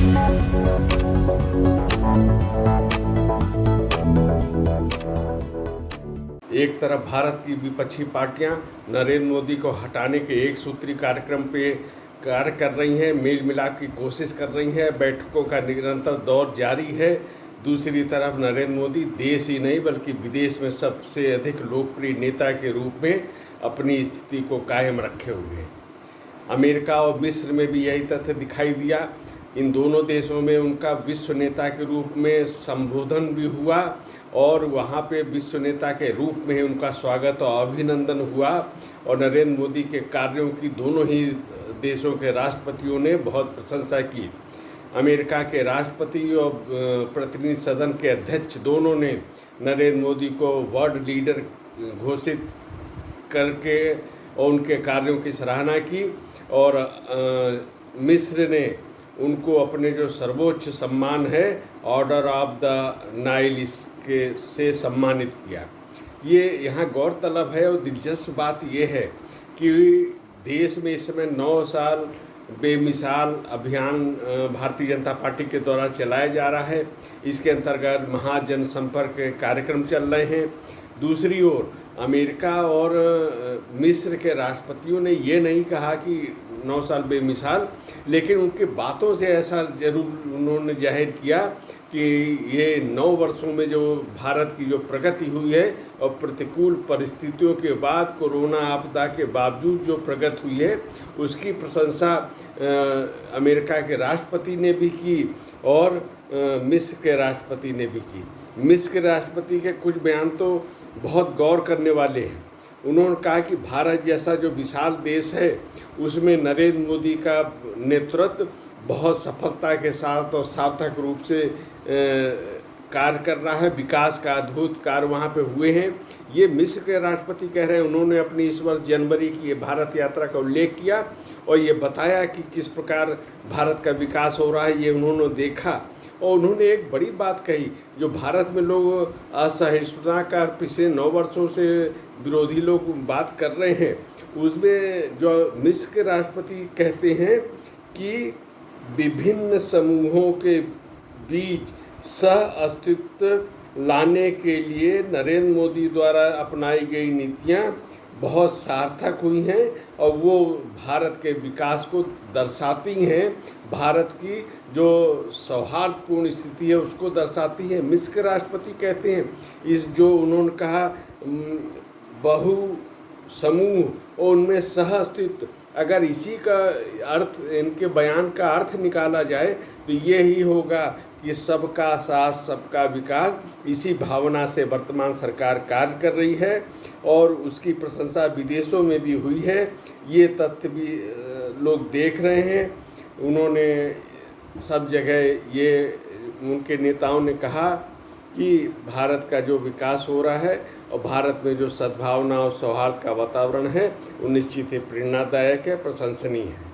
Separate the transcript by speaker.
Speaker 1: एक तरफ भारत की विपक्षी पार्टियां नरेंद्र मोदी को हटाने के एक सूत्री कार्यक्रम पे कार्य कर रही हैं, मेल मिलाप की कोशिश कर रही हैं, बैठकों का निरंतर दौर जारी है। दूसरी तरफ नरेंद्र मोदी देश ही नहीं बल्कि विदेश में सबसे अधिक लोकप्रिय नेता के रूप में अपनी स्थिति को कायम रखे हुए हैं। अमेरिका और मिस्र में भी यही तथ्य दिखाई दिया। इन दोनों देशों में उनका विश्व नेता के रूप में संबोधन भी हुआ और वहाँ पे विश्व नेता के रूप में उनका स्वागत और अभिनंदन हुआ और नरेंद्र मोदी के कार्यों की दोनों ही देशों के राष्ट्रपतियों ने बहुत प्रशंसा की। अमेरिका के राष्ट्रपति और प्रतिनिधि सदन के अध्यक्ष दोनों ने नरेंद्र मोदी को वर्ल्ड लीडर घोषित करके और उनके कार्यों की सराहना की और मिस्र ने उनको अपने जो सर्वोच्च सम्मान है ऑर्डर ऑफ द नाइल इसके से सम्मानित किया। ये यहाँ गौरतलब है और दिलचस्प बात ये है कि देश में इस समय 9 साल बेमिसाल अभियान भारतीय जनता पार्टी के द्वारा चलाया जा रहा है। इसके अंतर्गत महाजन संपर्क कार्यक्रम चल रहे हैं। दूसरी ओर अमेरिका और मिस्र के राष्ट्रपतियों ने ये नहीं कहा कि 9 साल बेमिसाल, लेकिन उनकी बातों से ऐसा जरूर उन्होंने जाहिर किया कि ये 9 वर्षों में जो भारत की जो प्रगति हुई है और प्रतिकूल परिस्थितियों के बाद कोरोना आपदा के बावजूद जो प्रगति हुई है उसकी प्रशंसा अमेरिका के राष्ट्रपति ने भी की और मिस्र के राष्ट्रपति ने भी की। मिस्र के राष्ट्रपति के कुछ बयान तो बहुत गौर करने वाले हैं। उन्होंने कहा कि भारत जैसा जो विशाल देश है उसमें नरेंद्र मोदी का नेतृत्व बहुत सफलता के साथ और सार्थक रूप से कार्य कर रहा है। विकास का अद्भुत कार्य वहाँ पे हुए हैं। ये मिस्र के राष्ट्रपति कह रहे हैं। उन्होंने अपनी इस वर्ष जनवरी की भारत यात्रा का उल्लेख किया और ये बताया कि किस प्रकार भारत का विकास हो रहा है, ये उन्होंने देखा। और उन्होंने एक बड़ी बात कही, जो भारत में लोग असहिष्णुता का पिछले 9 वर्षों से विरोधी लोग बात कर रहे हैं, उसमें जो मिस्र के राष्ट्रपति कहते हैं कि विभिन्न समूहों के बीच सह अस्तित्व लाने के लिए नरेंद्र मोदी द्वारा अपनाई गई नीतियां बहुत सार्थक हुई हैं और वो भारत के विकास को दर्शाती हैं। भारत की जो सौहार्दपूर्ण स्थिति है उसको दर्शाती है। मिस्र के राष्ट्रपति कहते हैं इस जो उन्होंने कहा बहु समूह और उनमें सह अस्तित्व, अगर इसी का अर्थ इनके बयान का अर्थ निकाला जाए तो ये ही होगा कि सबका साथ सबका विकास, इसी भावना से वर्तमान सरकार कार्य कर रही है और उसकी प्रशंसा विदेशों में भी हुई है। ये तथ्य भी लोग देख रहे हैं। उन्होंने सब जगह ये उनके नेताओं ने कहा कि भारत का जो विकास हो रहा है और भारत में जो सद्भावना और सौहार्द का वातावरण है वो निश्चित ही प्रेरणादायक है, प्रशंसनीय है।